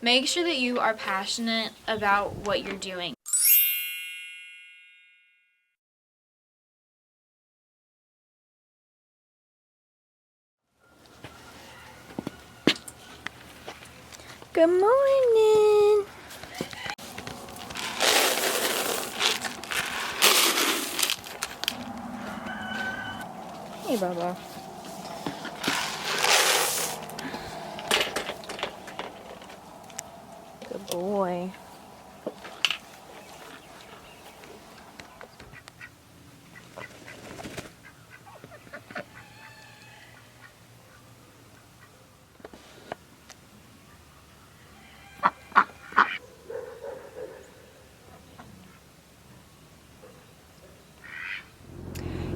Make sure that you are passionate about what you're doing. Good morning. Hey, Bubba. Good boy.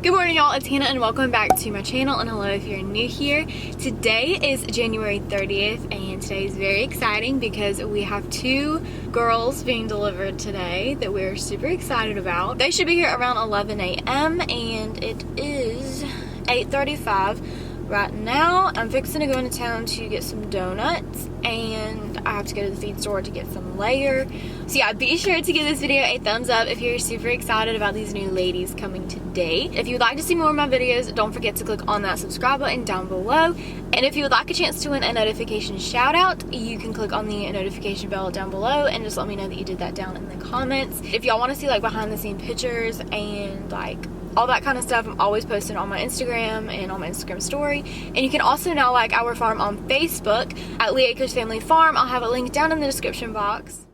Good morning, y'all. It's Hannah and welcome back to my channel, and hello if you're new here. Today is January 30th and today is very exciting because we have two girls being delivered today that we're super excited about. They should be here around 11 a.m. and it is 8:35 right now. I'm fixing to go into town to get some donuts and I have to go to the feed store to get some layer. So yeah, be sure to give this video a thumbs up if you're super excited about these new ladies coming today. If you'd like to see more of my videos, don't forget to click on that subscribe button down below. And if you would like a chance to win a notification shout out, you can click on the notification bell down below and just let me know that you did that down in the comments. If y'all want to see like behind the scene pictures and like all that kind of stuff, I'm always posting on my Instagram and on my Instagram story. And you can also now like our farm on Facebook at Lee Acres Family Farm. I'll have a link down in the description box.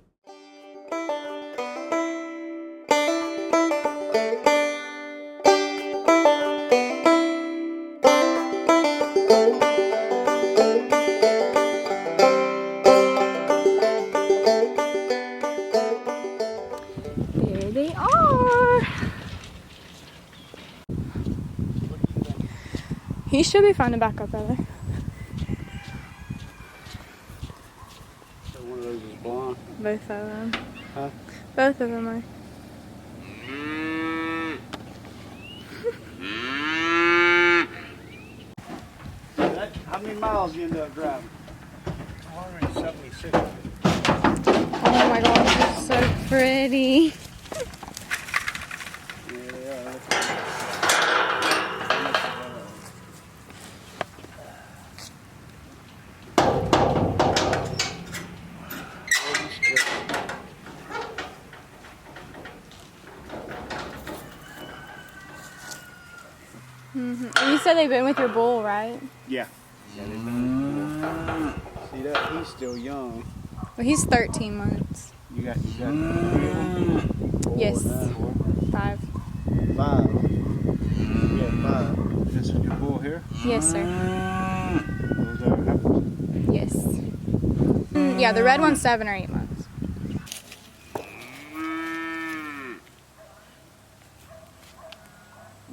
There they are. He should be fine to back up over. So one of those is blonde. Both of them. Huh? Both of them are. How many miles you end up driving? 176. Oh my gosh, they're so pretty. Yeah, they are. And you said they've been with your bull, right? Yeah. Yeah, they've been. See that? He's still young. Well, he's 13 months. You got three of them? Four, Yes. four. 5. 5. Yeah, 5. This is your bull here? Yes, sir. Those are heifers. Yes. Yeah, the red one's 7 or 8 months.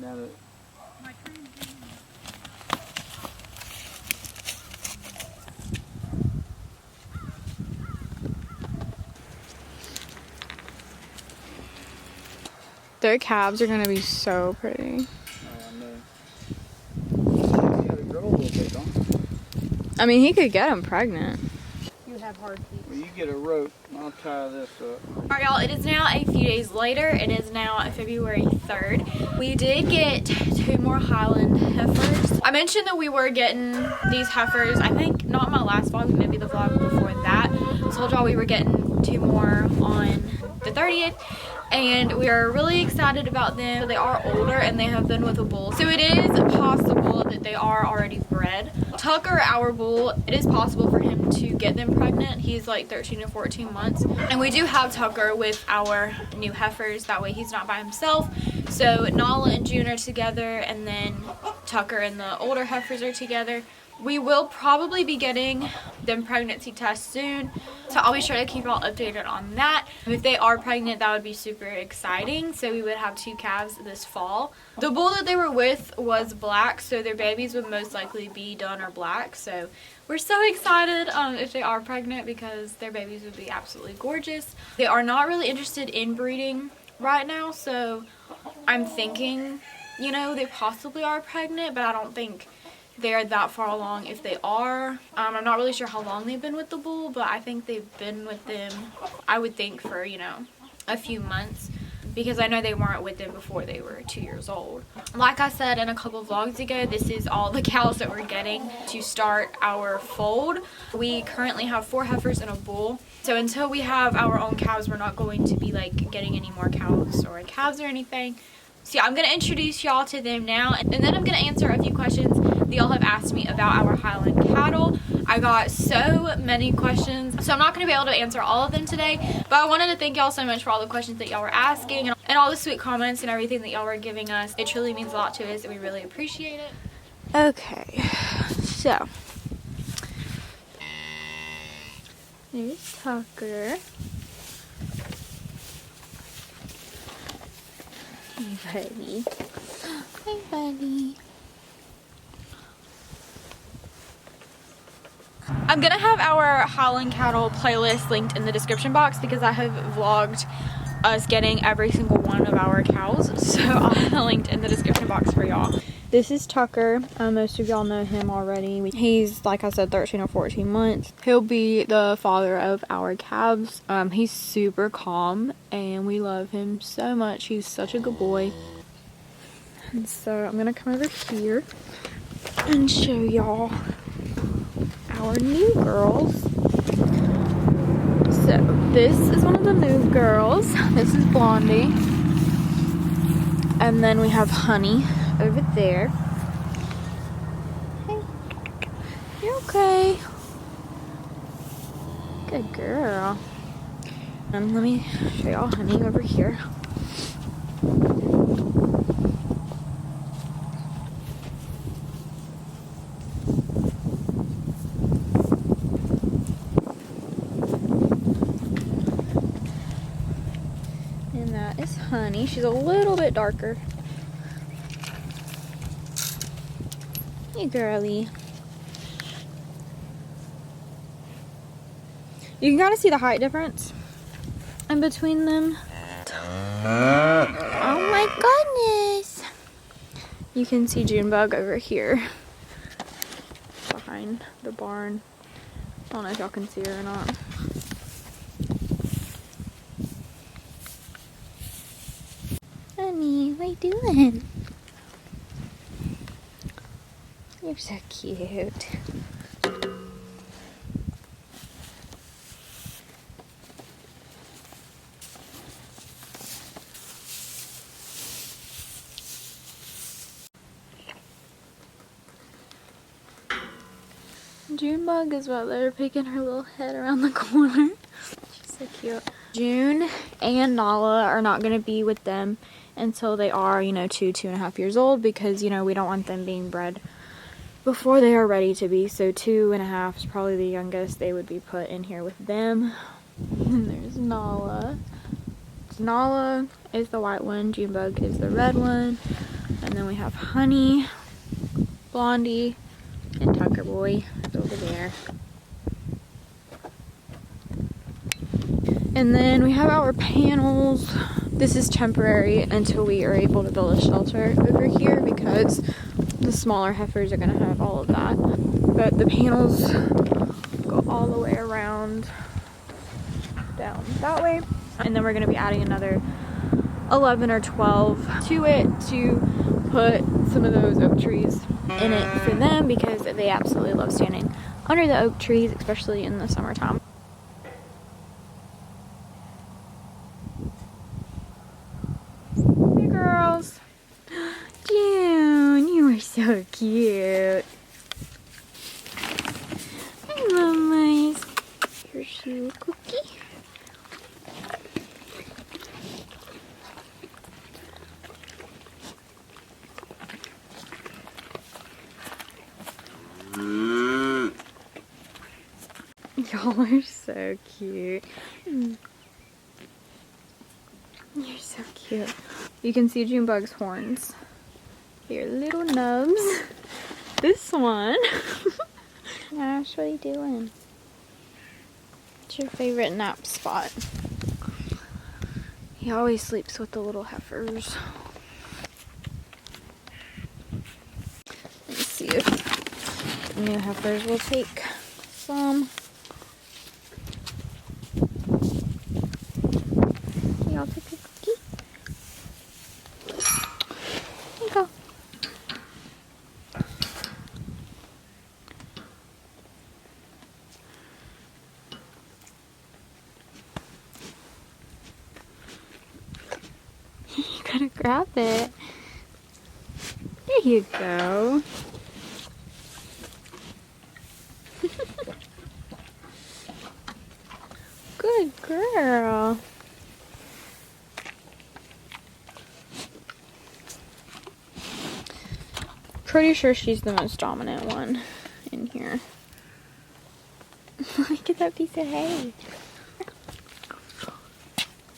Now that Their calves are going to be so pretty. you gotta grow a little bit, don't you? I mean, he could get them pregnant. You have hard feet. Well, you get a rope and I'll tie this up. Alright, y'all, it is now a few days later. It is now February 3rd. We did get 2 more Highland heifers. I mentioned that we were getting these heifers, I think not in my last vlog, maybe the vlog before that. I told y'all we were getting 2 more on the 30th. And we are really excited about them. They are older and they have been with a bull, so it is possible that they are already bred. Tucker, our bull, it is possible for him to get them pregnant. He's like 13 or 14 months. And we do have Tucker with our new heifers. That way he's not by himself. So Nala and June are together, and then Tucker and the older heifers are together. We will probably be getting them pregnancy tests soon, so I'll be sure to keep y'all updated on that. If they are pregnant, that would be super exciting, so we would have 2 calves this fall. The bull that they were with was black, so their babies would most likely be dun or black, so we're so excited if they are pregnant because their babies would be absolutely gorgeous. They are not really interested in breeding right now, so I'm thinking, you know, they possibly are pregnant, but I don't think they're that far along. If they are, I'm not really sure how long they've been with the bull, but I think they've been with them, I would think, for, you know, a few months, because I know they weren't with them before they were 2 years old. Like I said in a couple vlogs ago, this is all the cows that we're getting to start our fold. We currently have 4 heifers and a bull. So until we have our own cows, we're not going to be like getting any more cows or calves or anything. So yeah, I'm going to introduce y'all to them now, and then I'm going to answer a few questions that y'all have asked me about our Highland cattle. I got so many questions, so I'm not going to be able to answer all of them today, but I wanted to thank y'all so much for all the questions that y'all were asking and all the sweet comments and everything that y'all were giving us. It truly means a lot to us and we really appreciate it. Okay, so there's Tucker. Hey buddy. Hey buddy. I'm gonna have our Highland cattle playlist linked in the description box because I have vlogged us getting every single one of our cows, so I'll have it linked in the description box for y'all. This is Tucker. Most of y'all know him already. He's, like I said, 13 or 14 months. He'll be the father of our calves. He's super calm and we love him so much. He's such a good boy. And so I'm gonna come over here and show y'all our new girls. So this is one of the new girls. This is Blondie. And then we have Honey over there. Hey, you okay? Good girl. And let me show y'all Honey over here. And that is Honey. She's a little bit darker. Hey girly. You can kind of see the height difference in between them. Oh my goodness. You can see Junebug over here behind the barn. I don't know if y'all can see her or not. Honey, what are you doing? You're so cute. Junebug is right there peeking her little head around the corner. She's so cute. June and Nala are not going to be with them until they are, you know, 2.5 years old, because, you know, we don't want them being bred before they are ready to be. So 2.5 is probably the youngest they would be put in here with them. And there's Nala. Nala is the white one, Junebug is the red one, and then we have Honey, Blondie, and Tucker Boy over there. And then we have our panels. This is temporary until we are able to build a shelter over here, because the smaller heifers are going to have all of that. But the panels go all the way around down that way. And then we're going to be adding another 11 or 12 to it to put some of those oak trees in it for them, because they absolutely love standing under the oak trees, especially in the summertime. Hey girls. June, you are so cute. Hi mamas. Here's your cookie. Y'all are so cute. You're so cute. You can see Junebug's horns. Your little nubs. This one. Ash, what are you doing? What's your favorite nap spot? He always sleeps with the little heifers. Let's see if new heifers. We'll take some. Here, I'll take a cookie. There you go. You gotta grab it. There you go. Good girl. Pretty sure she's the most dominant one in here. Look at that piece of hay.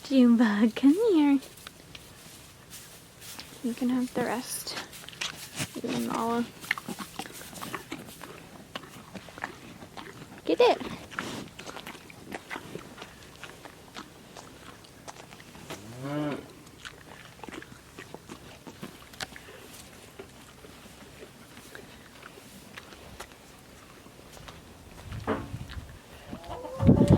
Junebug, come here. You can have the rest. You and Nala. Get it.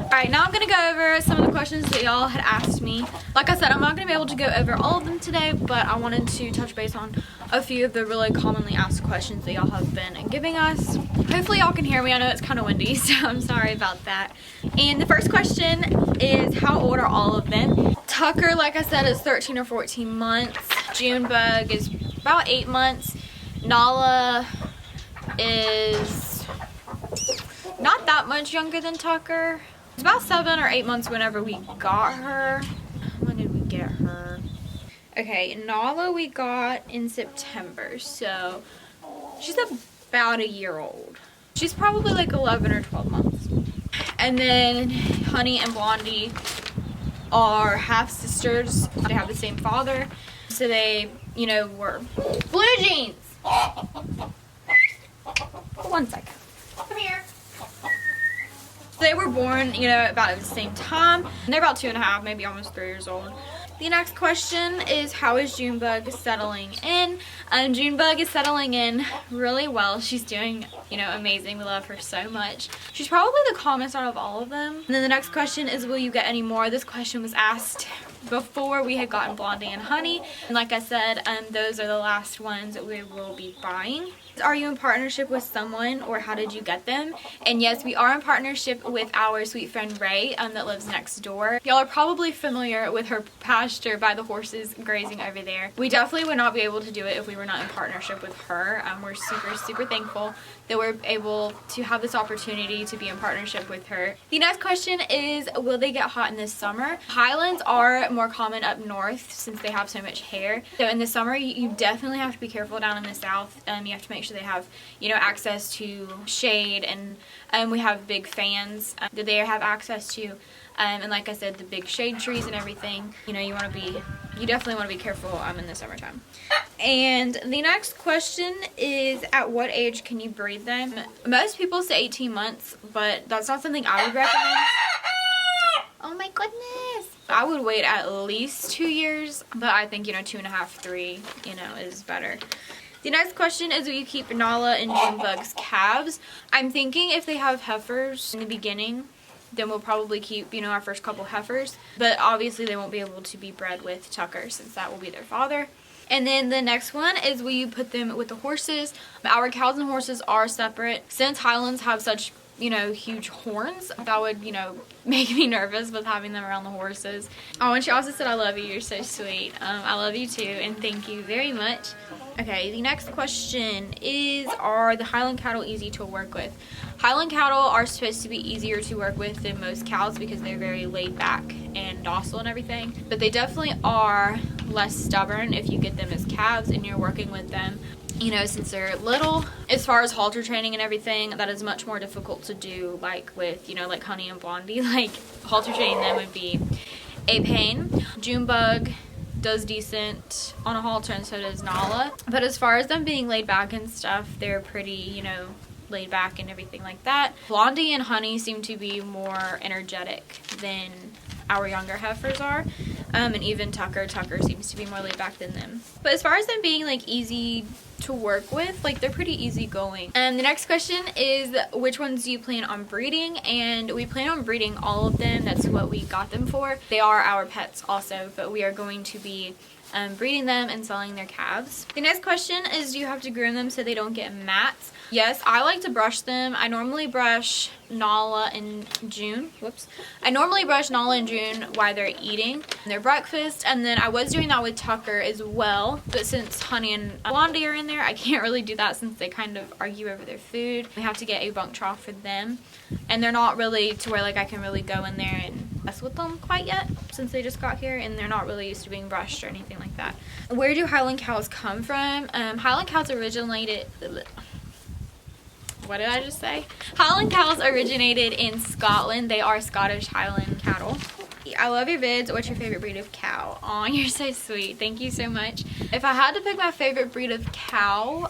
Alright, now I'm going to go over some of the questions that y'all had asked me. Like I said, I'm not going to be able to go over all of them today, but I wanted to touch base on a few of the really commonly asked questions that y'all have been giving us. Hopefully y'all can hear me. I know it's kind of windy, so I'm sorry about that. And the first question is, how old are all of them? Tucker, like I said, is 13 or 14 months. Junebug is about 8 months. Nala is not that much younger than Tucker. It's about 7 or 8 months whenever we got her. When did we get her? Okay, Nala we got in September, so she's about a year old. She's probably like 11 or 12 months. And then Honey and Blondie are half sisters. They have the same father, so they, you know, were blue jeans. 1 second. Come here. They were born, you know, about at the same time. And they're about 2.5, maybe almost 3 years old. The next question is, how is Junebug settling in? Junebug is settling in really well. She's doing, you know, amazing. We love her so much. She's probably the calmest out of all of them. And then the next question is, will you get any more? This question was asked before we had gotten Blondie and Honey. And like I said, those are the last ones that we will be buying. Are you in partnership with someone, or how did you get them? And yes, we are in partnership with our sweet friend Ray that lives next door. Y'all are probably familiar with her pasture by the horses grazing over there. We definitely would not be able to do it if we were not in partnership with her. We're super thankful that we're able to have this opportunity to be in partnership with her. The next question is, will they get hot in the summer? Highlands are more common up north since they have so much hair. So in the summer, you definitely have to be careful down in the south. You have to make sure they have, you know, access to shade, and we have big fans that they have access to. And like I said, the big shade trees and everything. You know, you definitely want to be careful in the summertime. And the next question is, at what age can you breed them? Most people say 18 months, but that's not something I would recommend. Oh my goodness. I would wait at least 2 years, but I think, you know, 2.5, 3, you know, is better. The next question is, will you keep Nala and Junebug's calves? I'm thinking if they have heifers in the beginning, then we'll probably keep, you know, our first couple heifers. But obviously they won't be able to be bred with Tucker since that will be their father. And then the next one is, will you put them with the horses? Our cows and horses are separate. Since Highlands have such, you know, huge horns, that would, you know, make me nervous with having them around the horses. Oh, and she also said, I love you. You're so sweet. I love you too, and thank you very much. Okay, the next question is, are the Highland cattle easy to work with? Highland cattle are supposed to be easier to work with than most cows because they're very laid back and docile and everything. But they definitely are less stubborn if you get them as calves and you're working with them, you know, since they're little. As far as halter training and everything, that is much more difficult to do, like with, you know, like Honey and Blondie. Like, halter training them would be a pain. Junebug does decent on a halter, and so does Nala. But as far as them being laid back and stuff, they're pretty, you know, laid back and everything like that. Blondie and Honey seem to be more energetic than our younger heifers are. And even Tucker seems to be more laid back than them. But as far as them being like easy to work with, like they're pretty easygoing. And the next question is, which ones do you plan on breeding? And we plan on breeding all of them. That's what we got them for. They are our pets also, but we are going to be breeding them and selling their calves. The next question is, do you have to groom them so they don't get mats? Yes, I like to brush them. I normally brush Nala in June. Whoops. I normally brush Nala in June while they're eating their breakfast, and then I was doing that with Tucker as well, but since Honey and Blondie are in there, I can't really do that since they kind of argue over their food. We have to get a bunk trough for them, and they're not really to where like I can really go in there and mess with them quite yet since they just got here, and they're not really used to being brushed or anything like that. Where do Highland cows come from? Highland cows originated... What did I just say? Highland cows originated in Scotland. They are Scottish Highland cattle. I love your vids. What's your favorite breed of cow? Aw, you're so sweet. Thank you so much. If I had to pick my favorite breed of cow,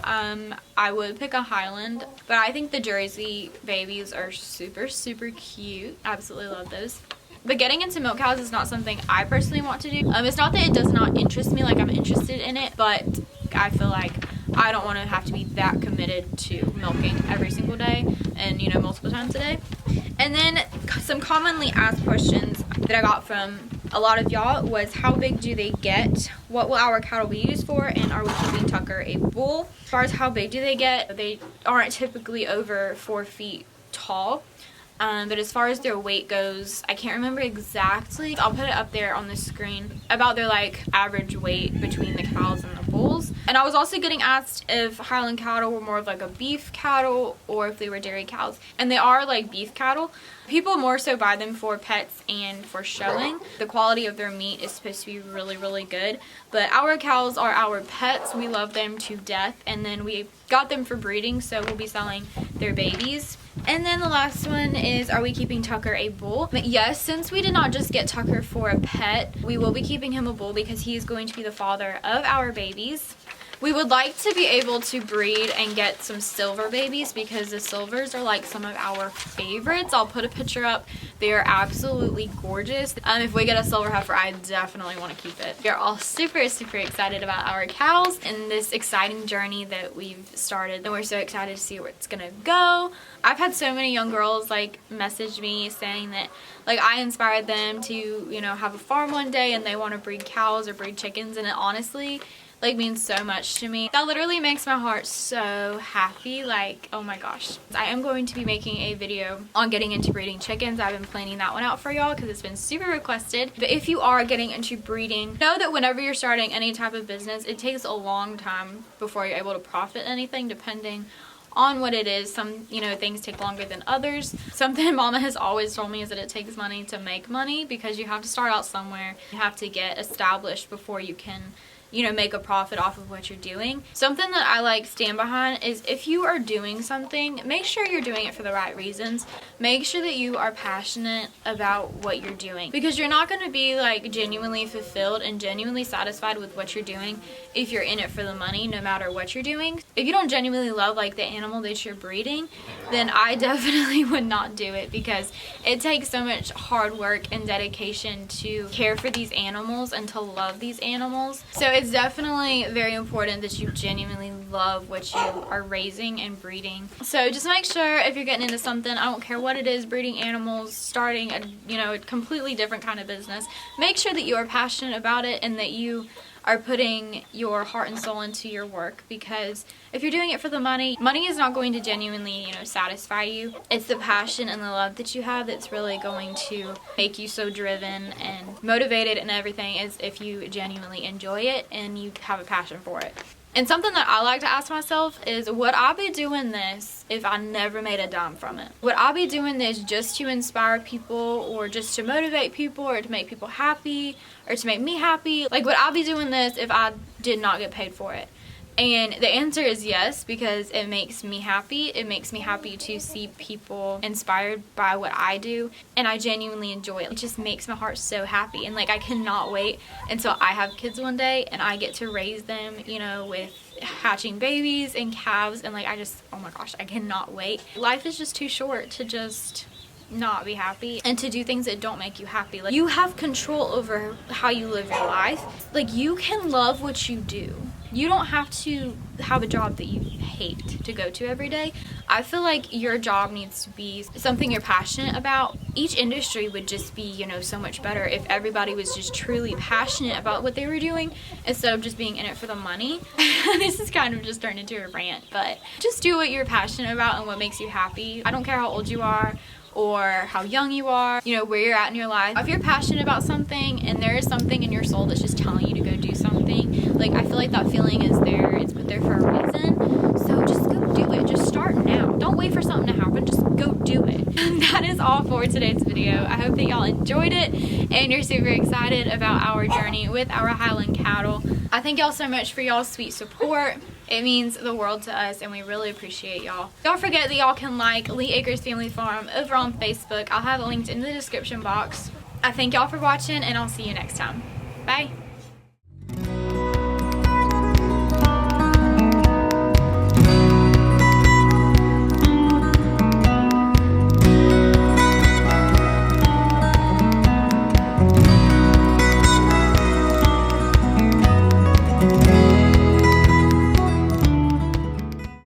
I would pick a Highland. But I think the Jersey babies are super, super cute. Absolutely love those. But getting into milk cows is not something I personally want to do. It's not that it does not interest me, like I'm interested in it, but I feel like I don't want to have to be that committed to milking every single day and, you know, multiple times a day. And then some commonly asked questions that I got from a lot of y'all was, how big do they get? What will our cattle be used for? And are we keeping Tucker a bull? As far as how big do they get, they aren't typically over 4 feet tall. But as far as their weight goes, I can't remember exactly. I'll put it up there on the screen about their like average weight between the cows and the bulls. And I was also getting asked if Highland cattle were more of like a beef cattle or if they were dairy cows. And they are like beef cattle. People more so buy them for pets and for showing. The quality of their meat is supposed to be really, really good. But our cows are our pets. We love them to death. And then we got them for breeding, so we'll be selling their babies. And then the last one is, are we keeping Tucker a bull? But yes, since we did not just get Tucker for a pet, we will be keeping him a bull because he is going to be the father of our babies. We would like to be able to breed and get some silver babies because the silvers are like some of our favorites. I'll put a picture up. They are absolutely gorgeous. If we get a silver heifer, I definitely want to keep it. We're all super, super excited about our cows and this exciting journey that we've started. And we're so excited to see where it's gonna go. I've had so many young girls like message me saying that like I inspired them to, you know, have a farm one day and they want to breed cows or breed chickens, and it honestly like means so much to me. That literally makes my heart so happy. Like, oh my gosh. I am going to be making a video on getting into breeding chickens. I've been planning that one out for y'all because it's been super requested. But if you are getting into breeding, know that whenever you're starting any type of business, it takes a long time before you're able to profit anything, depending on what it is. Some, you know, things take longer than others. Something Mama has always told me is that it takes money to make money because you have to start out somewhere. You have to get established before you can, you know, make a profit off of what you're doing. Something that I like stand behind is if you are doing something, make sure you're doing it for the right reasons. Make sure that you are passionate about what you're doing, because you're not going to be like genuinely fulfilled and genuinely satisfied with what you're doing if you're in it for the money, no matter what you're doing. If you don't genuinely love like the animal that you're breeding, then I definitely would not do it, because it takes so much hard work and dedication to care for these animals and to love these animals. So it's definitely very important that you genuinely love what you are raising and breeding. So just make sure if you're getting into something, I don't care what it is, breeding animals, starting a, you know, a completely different kind of business, make sure that you are passionate about it and that you are putting your heart and soul into your work, because if you're doing it for the money, money is not going to genuinely, you know, satisfy you. It's the passion and the love that you have that's really going to make you so driven and motivated, and everything is if you genuinely enjoy it and you have a passion for it. And something that I like to ask myself is, would I be doing this if I never made a dime from it? Would I be doing this just to inspire people, or just to motivate people, or to make people happy, or to make me happy? Like, would I be doing this if I did not get paid for it? And the answer is yes, because it makes me happy. It makes me happy to see people inspired by what I do, and I genuinely enjoy it. It just makes my heart so happy, and like I cannot wait until I have kids one day and I get to raise them, you know, with hatching babies and calves, and like I just, oh my gosh, I cannot wait. Life is just too short to just not be happy and to do things that don't make you happy. Like, you have control over how you live your life. Like, you can love what you do. You don't have to have a job that you hate to go to every day. I feel like your job needs to be something you're passionate about. Each industry would just be, you know, so much better if everybody was just truly passionate about what they were doing instead of just being in it for the money. This is kind of just turned into a rant, but just do what you're passionate about and what makes you happy. I don't care how old you are or how young you are, you know, where you're at in your life. If you're passionate about something and there is something in your soul that's just telling you to go do something, like, I feel like that feeling is there. It's put there for a reason. So just go do it. Just start now. Don't wait for something to happen. Just go do it. That is all for today's video. I hope that y'all enjoyed it and you're super excited about our journey with our Highland cattle. I thank y'all so much for y'all's sweet support. It means the world to us and we really appreciate y'all. Don't forget that y'all can like Lee Acres Family Farm over on Facebook. I'll have it linked in the description box. I thank y'all for watching and I'll see you next time. Bye.